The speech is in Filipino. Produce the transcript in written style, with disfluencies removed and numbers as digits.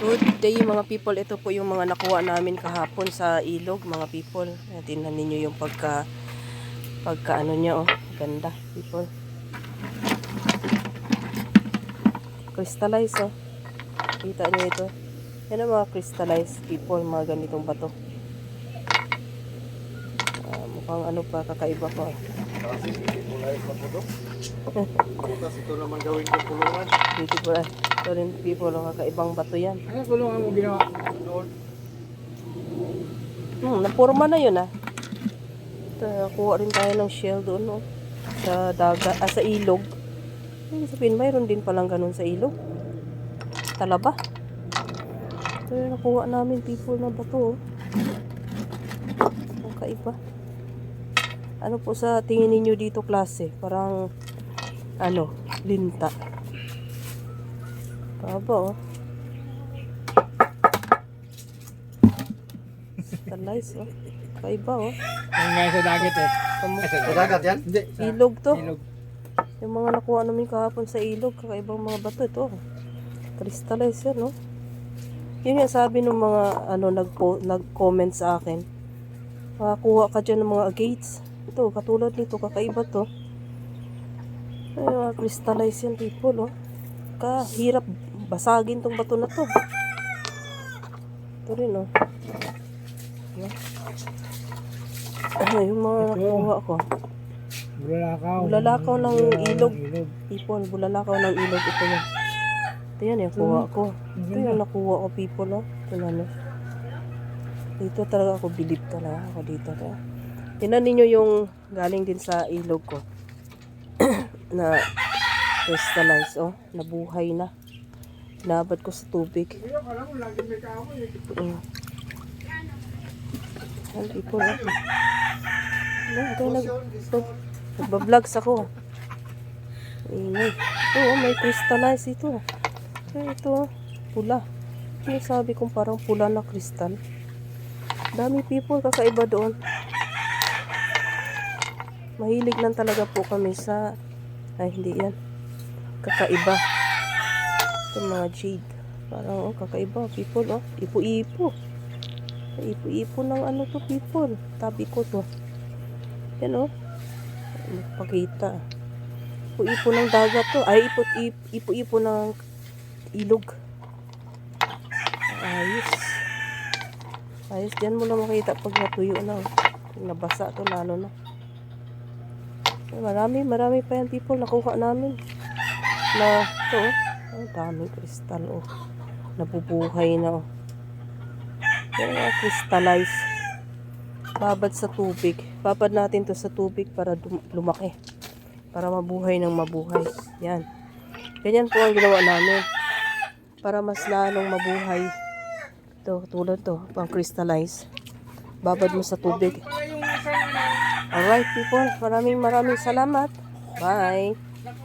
Good day mga people. Ito po yung mga nakuha namin kahapon sa ilog mga people. Tingnan ninyo yung pagka ano niya, oh. Ganda people. Crystallize, oh. Kita niyo ito. Yan ang mga crystallized people, mga ganitong bato. Mukhang ano pa, kakaiba ko. Tapos ito naman gawin ko pulungan. Beautiful. Ito rin people, kakaibang bato yan. Ano pulungan mo ginawa doon? Napurma na yun, ah. Kuha rin tayo ng shell doon, no? Sa dagat, sa ilog. Ibig sabihin, mayroon din palang ganun sa ilog. Talaba. Ito yung nakuha namin people na bato, oh. Ang kaiba. Ano po sa tingin ninyo dito klase? Parang ano, linta. Kaba, oh. Stalize, oh. Kaiba, oh. Ang nga sa dagat eh. Sa dagat yan? Hindi. Ilog to. Ilog. Yung mga nakuha namin kahapon sa ilog, kakaibang mga bato ito. Crystallize yan, no? Yun yung sabi ng mga nag-comment sa akin. Makakuha ka dyan ng mga agates. Ito, katulad nito, kakaiba to. Ay, mga crystallize yan, people, oh. Kahirap basagin tong bato na to. Ito rin, oh. Yung mga nakuha ko. Bulalakaw. Bulalakaw ng ilog. People, bulalakaw ng ilog. Ito yan. Ito yan yung kuha ko. Ito yung nakuha ko, people, oh. Ito na, no. Dito talaga ako, bilib talaga ako dito. Tingnan ninyo yung galing din sa ilog ko. Na crystallize, oh. Nabuhay na. Nabad ko sa tubig. Yan, people, oh. Nagba-vlogs ako. Ingay. Ito, oh, may crystallize ito. Ito, pula. Ano sabi kong parang pula na crystal. Dami people, kakaiba doon. Mahilig lang talaga po kami sa... Ay, hindi yan. Kakaiba. Ito mga jade. Parang, oh, kakaiba. People, oh. Ipo-ipo. Ipo-ipo ng ano to, people. Tabi ko to. Yan, oh. Magpakita. Ipo-ipo ng dagat to. Ay, ipo-ipo ng ilog. Ayos. Ayos. Diyan mo lang makita pag natuyo na. Pag nabasa to, lalo na. Marami pa yan, people. Nakuha namin. Na, ito, oh. Ang daming kristal, oh. Nabubuhay na, oh. Yan nga, crystallize. Babad sa tubig. Babad natin to sa tubig para lumaki. Para mabuhay ng mabuhay. Yan. Ganyan po ang ginawa namin. Para mas lalong mabuhay. Ito, tulad to. Pang crystallize. Babad mo sa tubig. Alright, people. Maraming salamat. Bye.